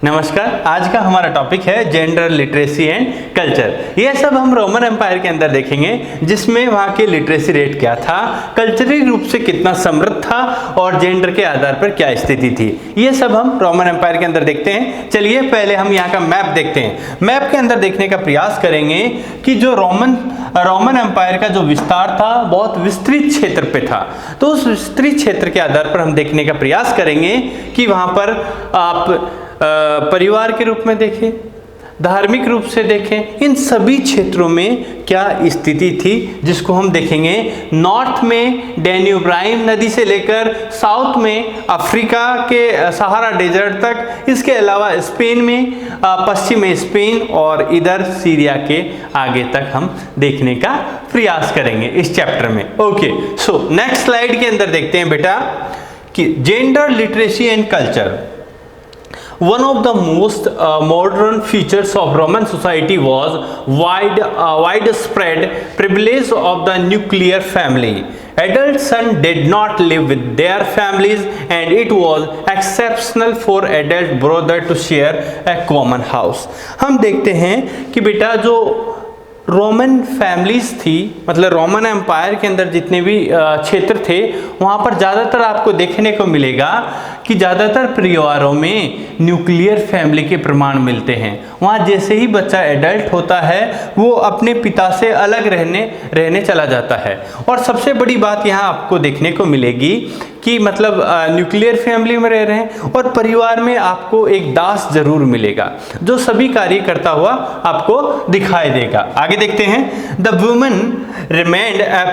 नमस्कार। आज का हमारा टॉपिक है जेंडर लिटरेसी एंड कल्चर। ये सब हम रोमन एम्पायर के अंदर देखेंगे, जिसमें वहाँ के लिटरेसी रेट क्या था, कल्चरली रूप से कितना समृद्ध था और जेंडर के आधार पर क्या स्थिति थी। ये सब हम रोमन एम्पायर के अंदर देखते हैं। चलिए पहले हम यहाँ का मैप देखते हैं। मैप के अंदर देखने का प्रयास करेंगे कि जो रोमन एम्पायर का जो विस्तार था बहुत विस्तृत क्षेत्र पे था। तो उस विस्तृत क्षेत्र के आधार पर हम देखने का प्रयास करेंगे कि वहाँ पर आप परिवार के रूप में देखें, धार्मिक रूप से देखें, इन सभी क्षेत्रों में क्या स्थिति थी, जिसको हम देखेंगे। नॉर्थ में डैन्यूब राइन नदी से लेकर साउथ में अफ्रीका के सहारा डेजर्ट तक, इसके अलावा स्पेन में, पश्चिम में स्पेन और इधर सीरिया के आगे तक हम देखने का प्रयास करेंगे इस चैप्टर में। ओके, सो नेक्स्ट स्लाइड के अंदर देखते हैं बेटा कि gender literacy and culture. One of the most modern features of Roman society was widespread privilege of the nuclear family. Adult sons did not live with their families, and it was exceptional for adult brother to share a common house. हम देखते हैं कि बेटा जो Roman families थी, मतलब Roman empire के अंदर जितने भी क्षेत्र थे, वहाँ पर ज़्यादातर आपको देखने को मिलेगा कि ज़्यादातर परिवारों में न्यूक्लियर फैमिली के प्रमाण मिलते हैं। वहाँ जैसे ही बच्चा एडल्ट होता है वो अपने पिता से अलग रहने चला जाता है। और सबसे बड़ी बात यहाँ आपको देखने को मिलेगी कि मतलब न्यूक्लियर फैमिली में रह रहे हैं और परिवार में आपको एक दास जरूर मिलेगा जो सभी कार्य करता हुआ आपको दिखाई देगा। आगे देखते हैं। The woman remained a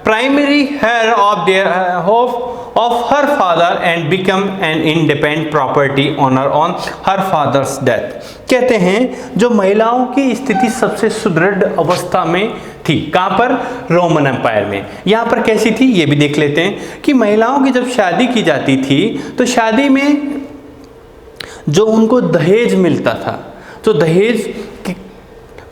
primary heir of her father and become an independent property owner on her father's death। कहते हैं जो महिलाओं की स्थिति सबसे सुदृढ़ अवस्था में थी, कहाँ पर? रोमन एम्पायर में। यहाँ पर कैसी थी ये भी देख लेते हैं कि महिलाओं की जब शादी की जाती थी तो शादी में जो उनको दहेज मिलता था, तो दहेज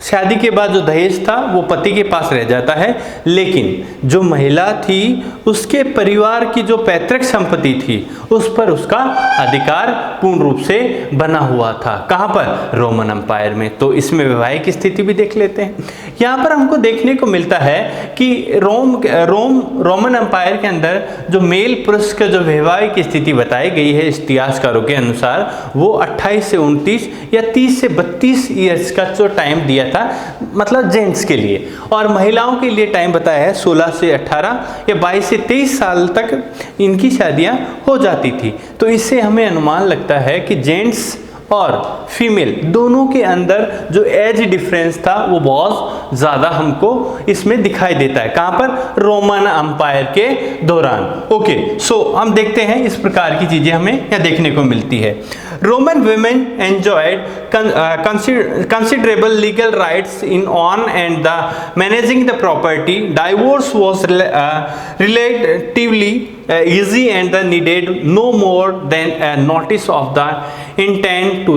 शादी के बाद जो दहेज था वो पति के पास रह जाता है, लेकिन जो महिला थी उसके परिवार की जो पैतृक संपत्ति थी उस पर उसका अधिकार पूर्ण रूप से बना हुआ था। कहाँ पर? रोमन एम्पायर में। तो इसमें वैवाहिक स्थिति भी देख लेते हैं। यहाँ पर हमको देखने को मिलता है कि रोमन एम्पायर के अंदर जो मेल पुरुष का जो वैवाहिक स्थिति बताई गई है इतिहासकारों के अनुसार, वो 28 से 29 या 30 से 32 ईयर्स का जो टाइम दिया था, मतलब जेंट्स के लिए, और महिलाओं के लिए टाइम बताया है 16 से 18 या 22 से 23 साल तक इनकी शादियां हो जाती थी। तो इससे हमें अनुमान लगता है कि जेंट्स और फीमेल दोनों के अंदर जो एज डिफरेंस था वो बहुत ज़्यादा हमको इसमें दिखाई देता है। कहाँ पर? रोमन एम्पायर के दौरान। ओके, सो हम देखते हैं इस प्रकार की चीज़ें हमें यहाँ देखने को मिलती है। Roman women enjoyed considerable legal rights in on and the managing the property. Divorce was relatively easy and needed no more than a notice of the intent to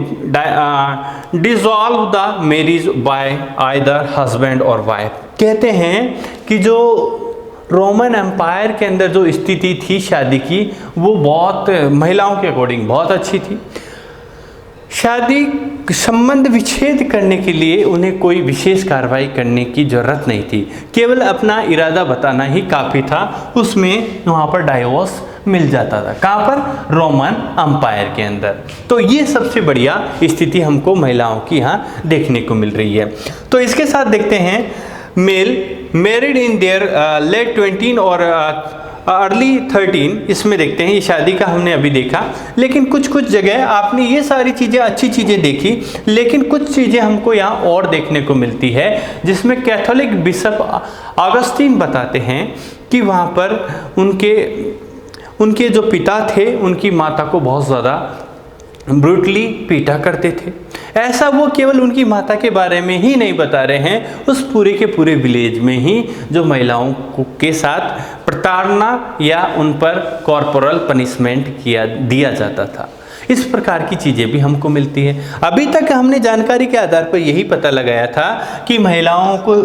dissolve the marriage by either husband or wife। कहते हैं कि जो Roman empire के अंदर जो स्थिति थी शादी की, वो बहुत महिलाओं के अकॉर्डिंग बहुत अच्छी थी। शादी संबंध विच्छेद करने के लिए उन्हें कोई विशेष कार्रवाई करने की जरूरत नहीं थी, केवल अपना इरादा बताना ही काफ़ी था। उसमें वहाँ पर डाइवोर्स मिल जाता था। कहाँ पर? रोमन एम्पायर के अंदर। तो ये सबसे बढ़िया स्थिति हमको महिलाओं की यहाँ देखने को मिल रही है। तो इसके साथ देखते हैं male married in their late 20 और अर्ली 13। इसमें देखते हैं, ये शादी का हमने अभी देखा, लेकिन कुछ जगह आपने ये सारी चीज़ें अच्छी चीज़ें देखी, लेकिन कुछ चीज़ें हमको यहाँ और देखने को मिलती है, जिसमें कैथोलिक बिशप ऑगस्टीन बताते हैं कि वहाँ पर उनके जो पिता थे उनकी माता को बहुत ज़्यादा ब्रूटली पीटा करते थे। ऐसा वो केवल उनकी माता के बारे में ही नहीं बता रहे हैं, उस पूरे के पूरे विलेज में ही जो महिलाओं के साथ प्रताड़ना या उन पर कॉर्पोरल पनिशमेंट दिया जाता था। इस प्रकार की चीज़ें भी हमको मिलती है। अभी तक हमने जानकारी के आधार पर यही पता लगाया था कि महिलाओं को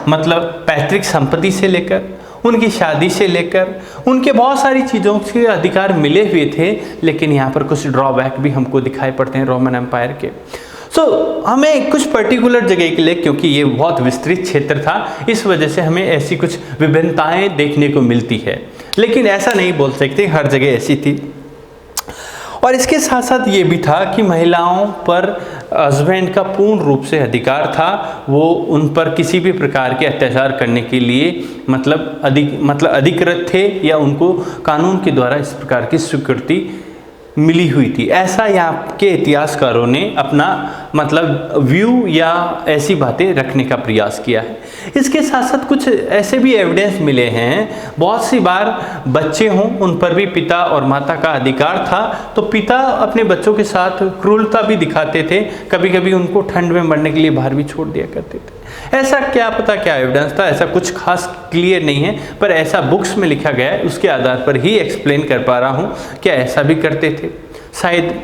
मतलब पैतृक संपत्ति से लेकर उनकी शादी से लेकर उनके बहुत सारी चीज़ों के अधिकार मिले हुए थे, लेकिन यहाँ पर कुछ ड्रॉबैक भी हमको दिखाई पड़ते हैं रोमन एम्पायर के। हमें कुछ पर्टिकुलर जगह के लिए, क्योंकि ये बहुत विस्तृत क्षेत्र था, इस वजह से हमें ऐसी कुछ विभिन्नताएं देखने को मिलती है, लेकिन ऐसा नहीं बोल सकते हर जगह ऐसी थी। और इसके साथ साथ ये भी था कि महिलाओं पर हस्बैंड का पूर्ण रूप से अधिकार था, वो उन पर किसी भी प्रकार के अत्याचार करने के लिए अधिकृत थे या उनको कानून के द्वारा इस प्रकार की स्वीकृति मिली हुई थी। ऐसा यहाँ के इतिहासकारों ने अपना व्यू या ऐसी बातें रखने का प्रयास किया है। इसके साथ साथ कुछ ऐसे भी एविडेंस मिले हैं, बहुत सी बार बच्चे हों उन पर भी पिता और माता का अधिकार था, तो पिता अपने बच्चों के साथ क्रूरता भी दिखाते थे, कभी कभी उनको ठंड में मरने के लिए बाहर भी छोड़ दिया करते थे। ऐसा क्या पता क्या एविडेंस था, ऐसा कुछ खास क्लियर नहीं है, पर ऐसा बुक्स में लिखा गया है, उसके आधार पर ही एक्सप्लेन कर पा रहा हूँ। क्या ऐसा भी करते थे? शायद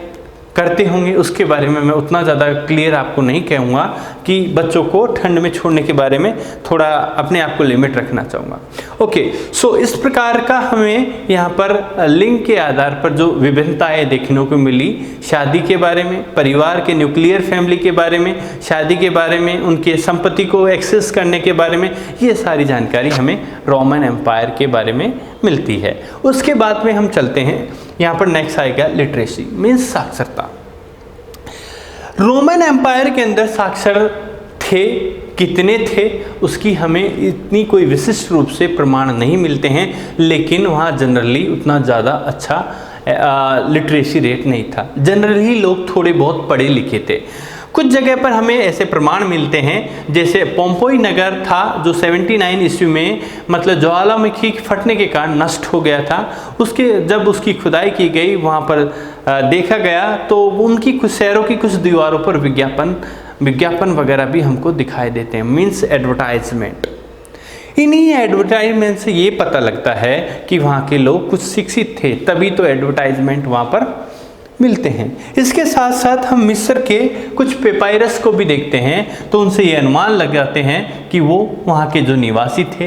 करते होंगे, उसके बारे में मैं उतना ज़्यादा क्लियर आपको नहीं कहूँगा कि बच्चों को ठंड में छोड़ने के बारे में थोड़ा अपने आप को लिमिट रखना चाहूँगा। ओके, सो इस प्रकार का हमें यहाँ पर लिंग के आधार पर जो विभिन्नताएं देखने को मिली, शादी के बारे में, परिवार के न्यूक्लियर फैमिली के बारे में, शादी के बारे में, उनके संपत्ति को एक्सेस करने के बारे में, ये सारी जानकारी हमें रोमन एम्पायर के बारे में मिलती है। उसके बाद में हम चलते हैं, यहाँ पर नेक्स्ट आएगा लिटरेसी मीन्स साक्षरता। रोमन एम्पायर के अंदर साक्षर थे, कितने थे उसकी हमें इतनी कोई विशिष्ट रूप से प्रमाण नहीं मिलते हैं, लेकिन वहाँ जनरली उतना ज़्यादा अच्छा लिटरेसी रेट नहीं था। जनरली लोग थोड़े बहुत पढ़े लिखे थे। कुछ जगह पर हमें ऐसे प्रमाण मिलते हैं, जैसे पोम्पोई नगर था जो 79 ईस्वी में ज्वालामुखी फटने के कारण नष्ट हो गया था। जब उसकी खुदाई की गई, वहाँ पर देखा गया तो उनकी कुछ शहरों की कुछ दीवारों पर विज्ञापन वगैरह भी हमको दिखाई देते हैं, मीन्स एडवर्टाइजमेंट। इन्हीं एडवर्टाइजमेंट से ये पता लगता है कि वहाँ के लोग कुछ शिक्षित थे, तभी तो एडवर्टाइजमेंट वहाँ पर मिलते हैं। इसके साथ साथ हम मिस्र के कुछ पेपायरस को भी देखते हैं, तो उनसे ये अनुमान लगाते हैं कि वो वहाँ के जो निवासी थे,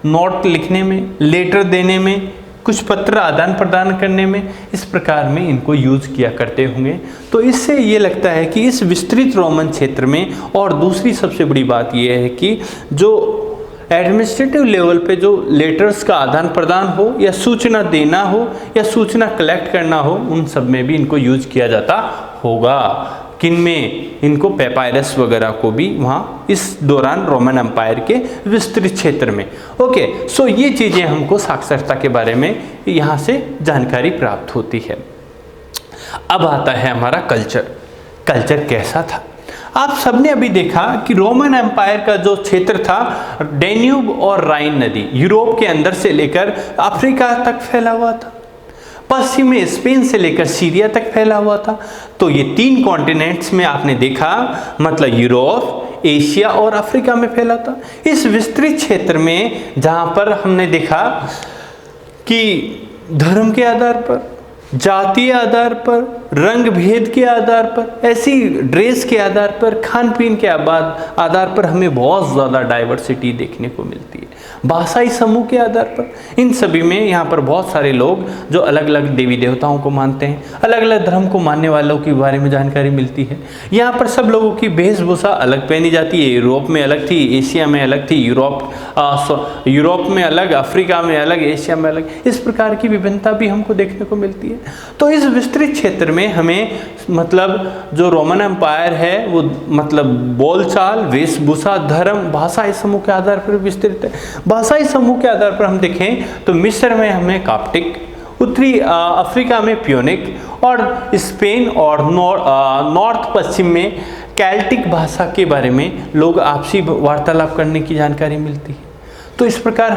नोट लिखने में, लेटर देने में, कुछ पत्र आदान प्रदान करने में, इस प्रकार में इनको यूज किया करते होंगे। तो इससे ये लगता है कि इस विस्तृत रोमन क्षेत्र में, और दूसरी सबसे बड़ी बात यह है कि जो एडमिनिस्ट्रेटिव लेवल पे जो लेटर्स का आदान प्रदान हो या सूचना देना हो या सूचना कलेक्ट करना हो, उन सब में भी इनको यूज किया जाता होगा। किनमें? इनको पेपायरस वगैरह को भी वहाँ इस दौरान रोमन एम्पायर के विस्तृत क्षेत्र में। ओके, सो ये चीज़ें हमको साक्षरता के बारे में यहाँ से जानकारी प्राप्त होती है। अब आता है हमारा कल्चर। कल्चर कैसा था? आप सबने अभी देखा कि रोमन एम्पायर का जो क्षेत्र था, डेन्यूब और राइन नदी यूरोप के अंदर से लेकर अफ्रीका तक फैला हुआ था, पश्चिम में स्पेन से लेकर सीरिया तक फैला हुआ था। तो ये 3 कॉन्टिनेंट्स में आपने देखा, यूरोप, एशिया और अफ्रीका में फैला था। इस विस्तृत क्षेत्र में जहाँ पर हमने देखा कि धर्म के आधार पर, जातीय आधार पर, रंग भेद के आधार पर, ऐसी ड्रेस के आधार पर, खान पीन के आधार पर हमें बहुत ज़्यादा डाइवर्सिटी देखने को मिलती है। भाषाई समूह के आधार पर, इन सभी में यहाँ पर बहुत सारे लोग जो अलग अलग देवी देवताओं को मानते हैं, अलग अलग धर्म को मानने वालों के बारे में जानकारी मिलती है। यहाँ पर सब लोगों की वेशभूषा अलग पहनी जाती है। यूरोप में अलग थी, एशिया में अलग थी, यूरोप में अलग, अफ्रीका में अलग, एशिया में अलग, इस प्रकार की विभिन्नता भी हमको देखने को मिलती है। तो इस विस्तृत क्षेत्र में हमें जो रोमन एम्पायर है वो बोलचाल, वेशभूषा, धर्म, भाषाई समूह के आधार पर विस्तृत है। भाषाई समूह के आधार पर हम देखें तो मिस्र में हमें काप्टिक, उत्तरी अफ्रीका में प्योनिक और स्पेन और नॉर्थ पश्चिम में केल्टिक भाषा के बारे में लोग आपसी वार्तालाप करने की जानकारी मिलती है। तो इस प्रकार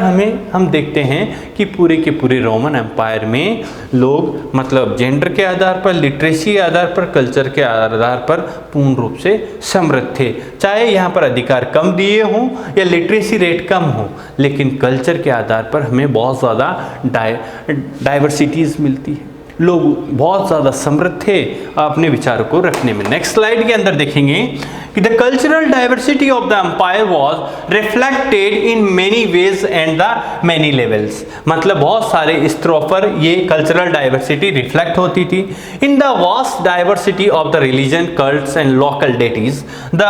हम देखते हैं कि पूरे के पूरे रोमन एम्पायर में लोग जेंडर के आधार पर, लिटरेसी के आधार पर, कल्चर के आधार पर पूर्ण रूप से समृद्ध थे। चाहे यहाँ पर अधिकार कम दिए हों या लिटरेसी रेट कम हो, लेकिन कल्चर के आधार पर हमें बहुत ज़्यादा डाइवर्सिटीज़ मिलती है। लोग बहुत ज़्यादा समृद्ध थे अपने विचारों को रखने में। नेक्स्ट स्लाइड के अंदर देखेंगे कि the cultural diversity of the empire was reflected in many ways and the many levels. मतलब बहुत सारे स्तरों पर ये कल्चरल डाइवर्सिटी रिफ्लेक्ट होती थी। In the vast diversity of the religion, cults and local deities, the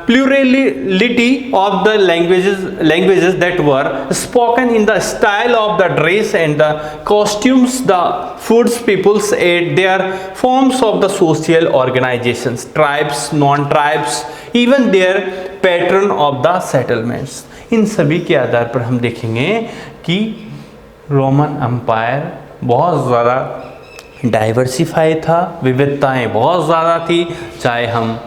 plurality of the languages that were spoken, in the style of the dress and the costumes, the foods peoples ate, their forms of the social organizations, tribes, non-tribes, even their pattern of the settlements। इन सभी के आधार पर हम देखेंगे कि Roman empire बहुत ज़्यादा diversify था, विविधताएं बहुत ज़्यादा थी, चाहे हम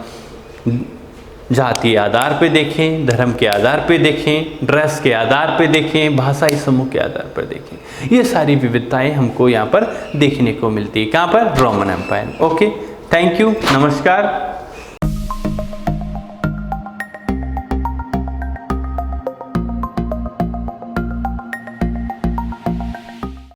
जाति के आधार पे देखें, धर्म के आधार पे देखें, ड्रेस के आधार पे देखें, भाषाई समूह के आधार पर देखें। ये सारी विविधताएं हमको यहाँ पर देखने को मिलती है। कहाँ पर? Roman empire. Okay, thank you, नमस्कार।